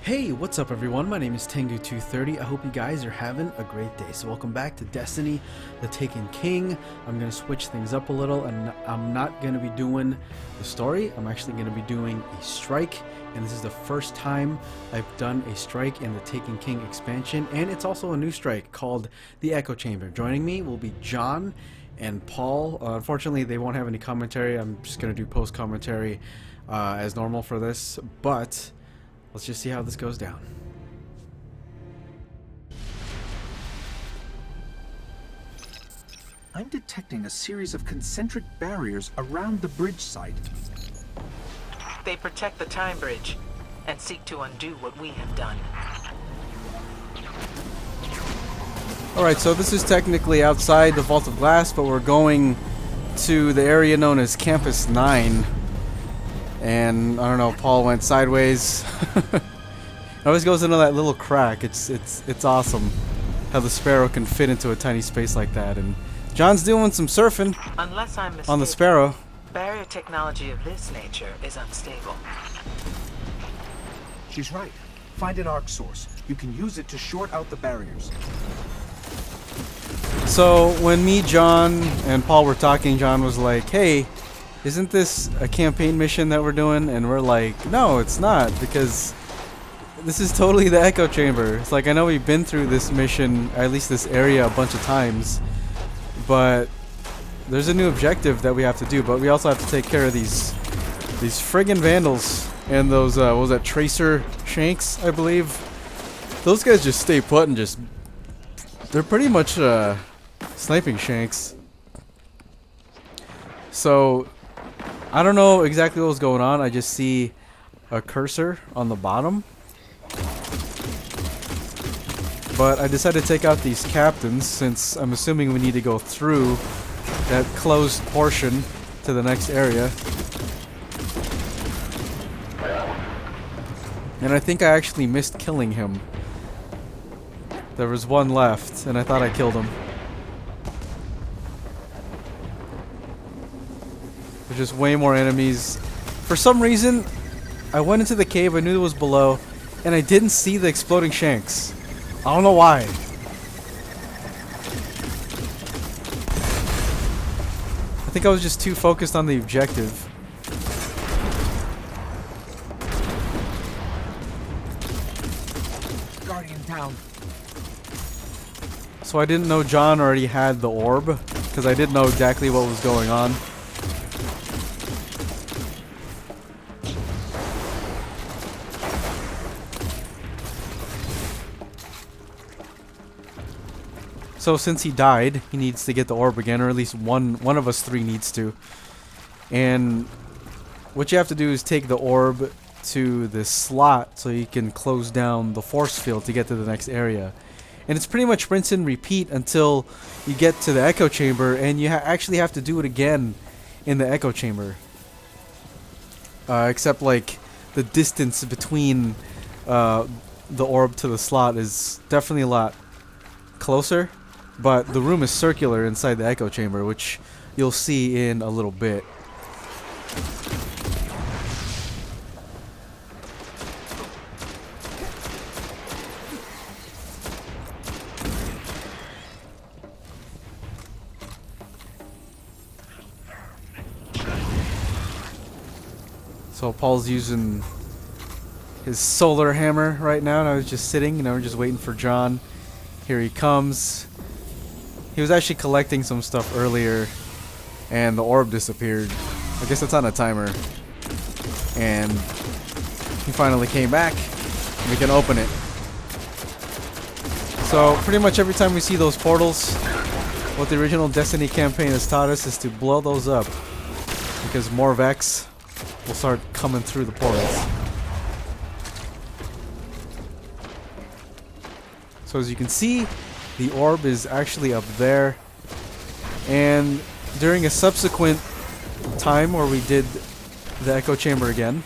Hey, what's up everyone? My name is Tengu230. I hope you guys are having a great day. So welcome back to Destiny, the Taken King. I'm going to switch things up a little, and I'm not going to be doing the story. I'm actually going to be doing a strike, and this is the first time I've done a strike in the Taken King expansion, and it's also a new strike called the Echo Chamber. Joining me will be John and Paul. Unfortunately, they won't have any commentary. I'm just going to do post-commentary as normal for this, but let's just see how this goes down. I'm detecting a series of concentric barriers around the bridge site. They protect the time bridge and seek to undo what we have done. Alright, so this is technically outside the Vault of Glass, but we're going to the area known as Campus 9. And I don't know, Paul went sideways. It always goes into that little crack. It's awesome how the Sparrow can fit into a tiny space like that. And John's doing some surfing Unless I'm mistaken, on the Sparrow. barrier technology of this nature is unstable. She's right. Find an arc source. You can use it to short out the barriers. So when me, John, and Paul were talking, John was like, "Hey, isn't this a campaign mission that we're doing?" And we're like, "No, it's not, because this is totally the Echo Chamber." It's like, I know we've been through this mission, at least this area, a bunch of times, but there's a new objective that we have to do. But we also have to take care of these friggin' vandals and those what was that, tracer shanks, I believe. Those guys just stay put and just, they're pretty much sniping shanks. So I don't know exactly what was going on. I just see a cursor on the bottom. But I decided to take out these captains, since I'm assuming we need to go through that closed portion to the next area. And I think I actually missed killing him. There was one left, and I thought I killed him. There's just way more enemies. For some reason, I went into the cave, I knew it was below, and I didn't see the exploding shanks. I don't know why. I think I was just too focused on the objective. Guardian down. So I didn't know John already had the orb, because I didn't know exactly what was going on. So since he died, he needs to get the orb again, or at least one of us three needs to. And what you have to do is take the orb to this slot so you can close down the force field to get to the next area. And it's pretty much rinse and repeat until you get to the Echo Chamber, and you actually have to do it again in the Echo Chamber. Except like the distance between the orb to the slot is definitely a lot closer. But the room is circular inside the Echo Chamber, which you'll see in a little bit. So Paul's using his solar hammer right now, and I was just sitting, and I was just waiting for John. Here he comes. He was actually collecting some stuff earlier, and the orb disappeared. I guess it's on a timer. And he finally came back, and we can open it. So pretty much every time we see those portals, what the original Destiny campaign has taught us is to blow those up, because more Vex will start coming through the portals. So as you can see, the orb is actually up there, and during a subsequent time where we did the Echo Chamber again,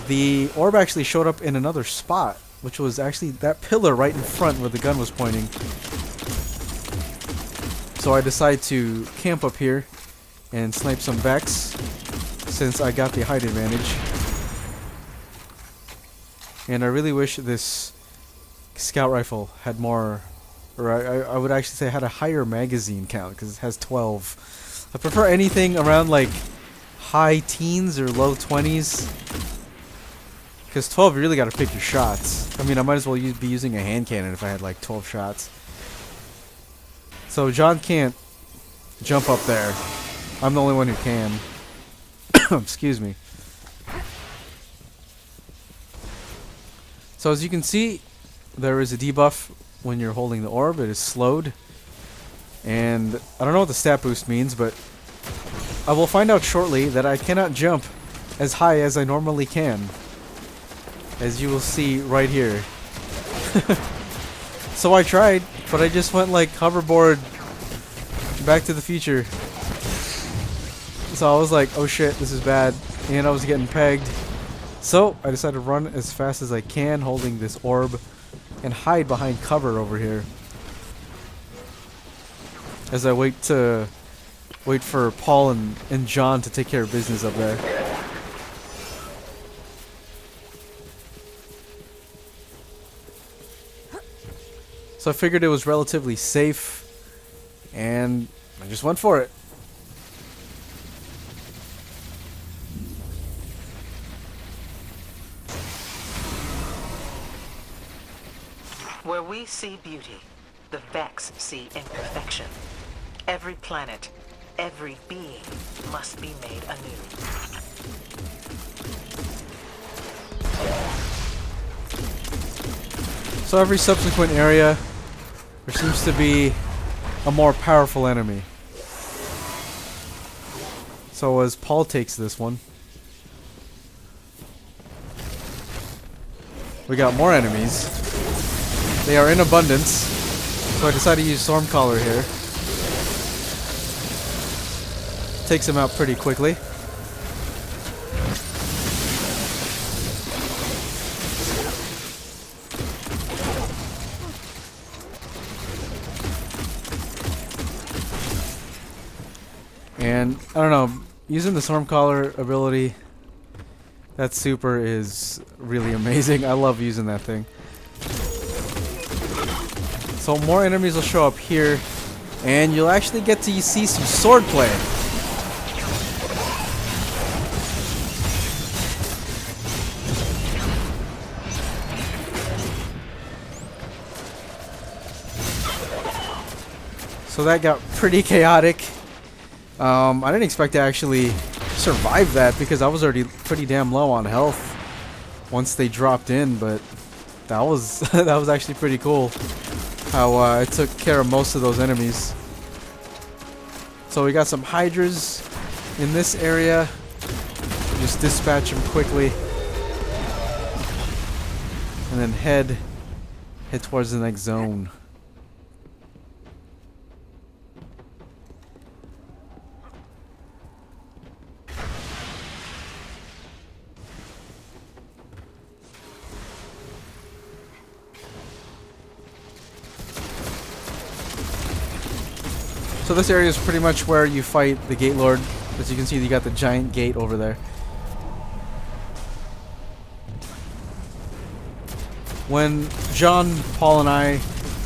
the orb actually showed up in another spot, which was actually that pillar right in front where the gun was pointing. So I decided to camp up here and snipe some Vex, since I got the height advantage. And I really wish this scout rifle had more, or I would actually say had a higher magazine count, because it has 12. I prefer anything around like high teens or low 20s. Because 12, you really got to pick your shots. I mean, I might as well be using a hand cannon if I had like 12 shots. So John can't jump up there. I'm the only one who can. Excuse me. So as you can see, there is a debuff when you're holding the orb. It is slowed. And I don't know what the stat boost means, but I will find out shortly that I cannot jump as high as I normally can. As you will see right here. So I tried, but I just went like hoverboard Back to the Future. So I was like, oh shit, this is bad. And I was getting pegged. So I decided to run as fast as I can, holding this orb, and hide behind cover over here. As I wait for Paul and John to take care of business up there. So I figured it was relatively safe, and I just went for it. Where we see beauty, the Vex see imperfection. Every planet, every being must be made anew. So every subsequent area, there seems to be a more powerful enemy. So as Paul takes this one, we got more enemies. They are in abundance, so I decided to use Stormcaller here. Takes him out pretty quickly. And I don't know, using the Stormcaller ability, that super is really amazing. I love using that thing. So more enemies will show up here, and you'll actually get to see some swordplay. So that got pretty chaotic. I didn't expect to actually survive that because I was already pretty damn low on health once they dropped in, but that was that was actually pretty cool how I took care of most of those enemies. So we got some Hydras in this area. Just dispatch them quickly and then head towards the next zone. So this area is pretty much where you fight the Gate Lord. As you can see, you got the giant gate over there. When John, Paul, and I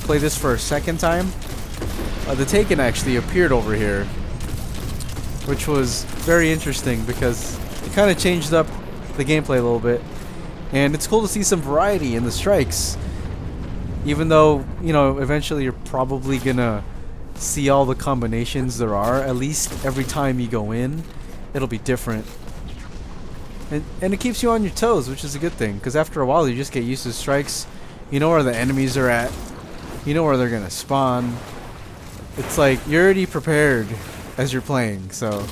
play this for a second time, the Taken actually appeared over here, which was very interesting because it kind of changed up the gameplay a little bit. And it's cool to see some variety in the strikes. Even though, you know, eventually you're probably gonna see all the combinations there are. At least every time you go in, it'll be different. And it keeps you on your toes, which is a good thing, because after a while you just get used to strikes. You know where the enemies are at. You know where they're gonna spawn. It's like you're already prepared as you're playing, so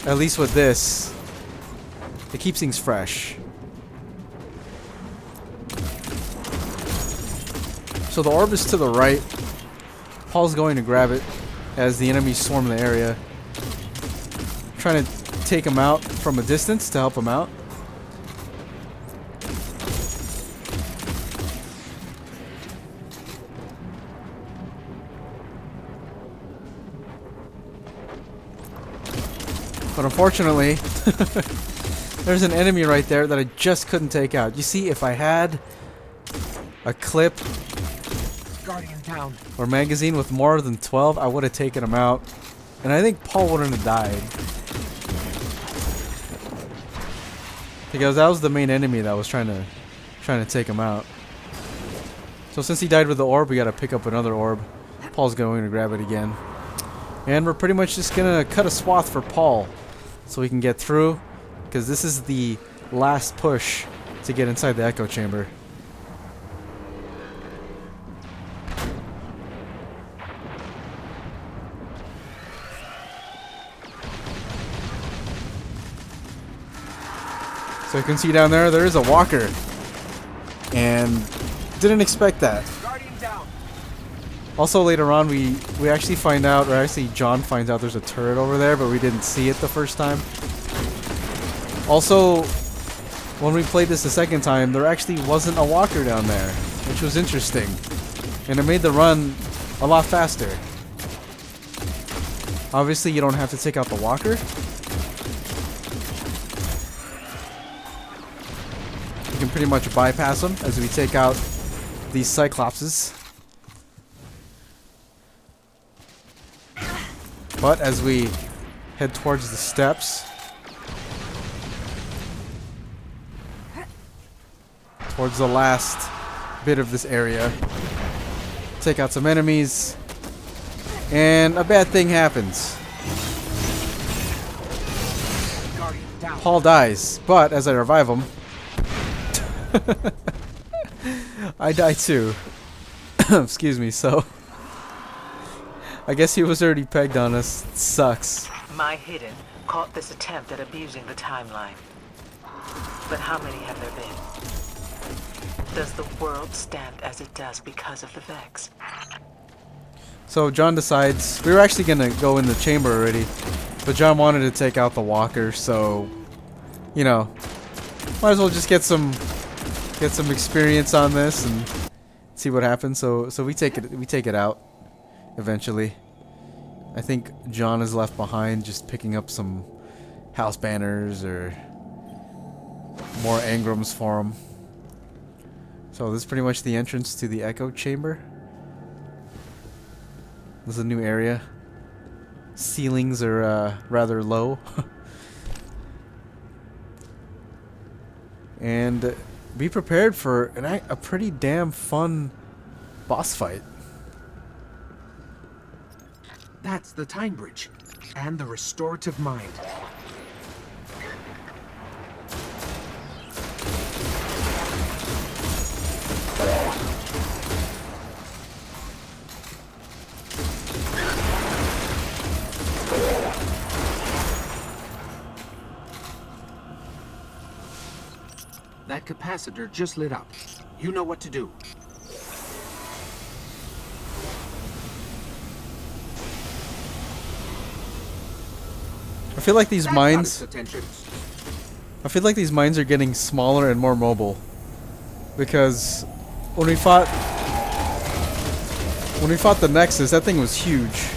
at least with this, it keeps things fresh. So the orb is to the right. Paul's going to grab it as the enemies swarm the area. Trying to take him out from a distance to help him out. But unfortunately, There's an enemy right there that I just couldn't take out. You see, if I had a clip Guardian down. or magazine with more than 12, I would have taken him out. And I think Paul wouldn't have died. Because that was the main enemy that was trying to take him out. So since he died with the orb, we gotta pick up another orb. Paul's going to grab it again. And we're pretty much just gonna cut a swath for Paul so we can get through, because this is the last push to get inside the echo chamber. So you can see down there is a walker. And didn't expect that. Guardian down. Also later on we actually find out, or actually John finds out there's a turret over there, but we didn't see it the first time. Also, when we played this the second time, there actually wasn't a walker down there, which was interesting. And it made the run a lot faster. Obviously you don't have to take out the walker. You can pretty much bypass them as we take out these Cyclopses. But as we head towards the steps, towards the last bit of this area, take out some enemies, and a bad thing happens. Paul dies, but as I revive him, I die too. Excuse me, so I guess he was already pegged on us. It sucks. My hidden caught this attempt at abusing the timeline. But how many have there been? Does the world stand as it does because of the Vex? So John decides, we were actually gonna go in the chamber already, but John wanted to take out the walker, so you know, might as well just get some experience on this and see what happens. So we take it out eventually. I think John is left behind just picking up some house banners or more engrams for him. So this is pretty much the entrance to the echo chamber. This is a new area. Ceilings are rather low. And be prepared for a pretty damn fun boss fight. That's the time bridge. And the restorative mind. That capacitor just lit up. You know what to do. I feel like these That mines. got its attention. I feel like these mines are getting smaller and more mobile, because when we fought the Nexus, that thing was huge.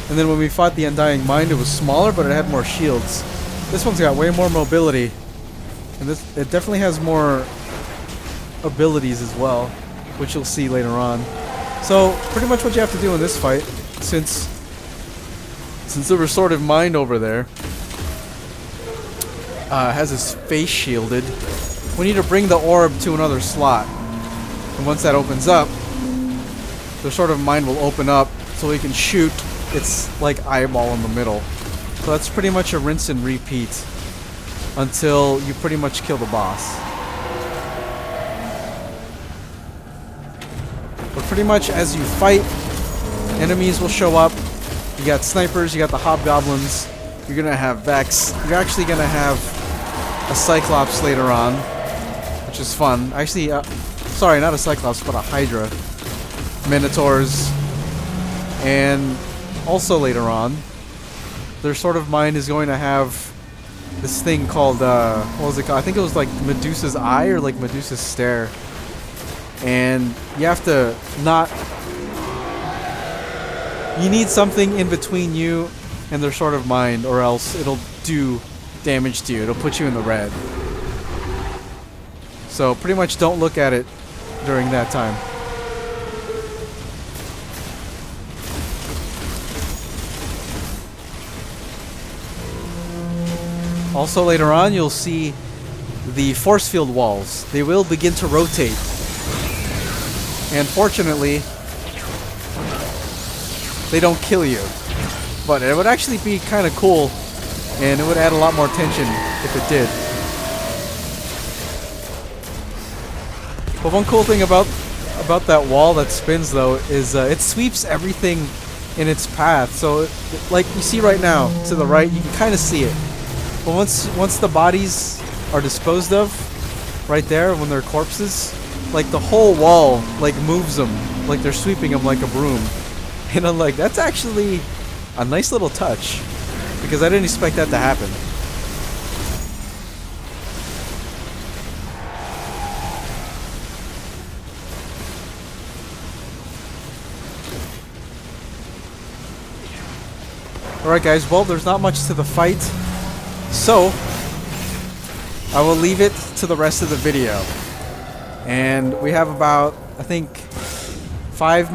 And then when we fought the Undying Mind, it was smaller, but it had more shields. This one's got way more mobility. And it definitely has more abilities as well, which you'll see later on. So pretty much what you have to do in this fight, since the Restorative Mind over there has his face shielded, we need to bring the orb to another slot. And once that opens up, the Restorative Mind will open up so we can shoot its like eyeball in the middle. So that's pretty much a rinse and repeat until you pretty much kill the boss. But pretty much as you fight, enemies will show up. You got snipers, you got the hobgoblins, you're gonna have Vex, you're actually gonna have a Cyclops later on, which is fun. Actually, sorry, not a Cyclops, but a Hydra. Minotaurs. And also later on, their sort of mind is going to have this thing called, what was it called? I think it was like Medusa's Eye or like Medusa's Stare. And you have to not... You need something in between you and their sort of mind, or else it'll do damage to you. It'll put you in the red. So pretty much don't look at it during that time. Also later on you'll see the force field walls. They will begin to rotate. And fortunately, they don't kill you. But it would actually be kind of cool, and it would add a lot more tension if it did. But one cool thing about that wall that spins though is it sweeps everything in its path. So like you see right now to the right, you can kind of see it. But once the bodies are disposed of, right there when they're corpses, like the whole wall like moves them, like they're sweeping them like a broom. And I'm like, that's actually a nice little touch, because I didn't expect that to happen. Alright guys, well there's not much to the fight, so I will leave it to the rest of the video. And we have about, I think, 4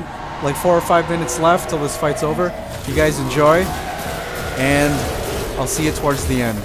or 5 minutes left till this fight's over. You guys enjoy, and I'll see you towards the end.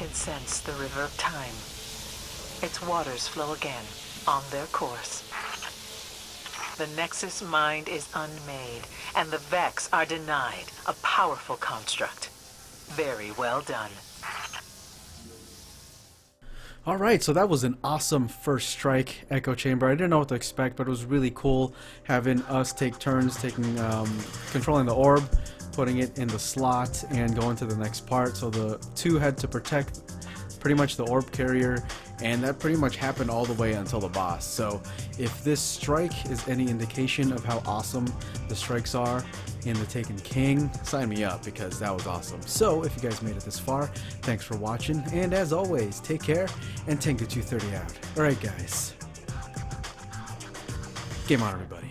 can sense the river of time. Its waters flow again, on their course. The Nexus mind is unmade, and the Vex are denied, a powerful construct. Very well done. Alright, so that was an awesome first strike echo chamber. I didn't know what to expect, but it was really cool having us take turns taking controlling the orb, putting it in the slot, and going to the next part. So the two had to protect pretty much the orb carrier, and that pretty much happened all the way until the boss. So if this strike is any indication of how awesome the strikes are in the Taken King, sign me up, because that was awesome. So if you guys made it this far, thanks for watching, and as always, take care and Tengu 230 out. Alright guys, game on everybody.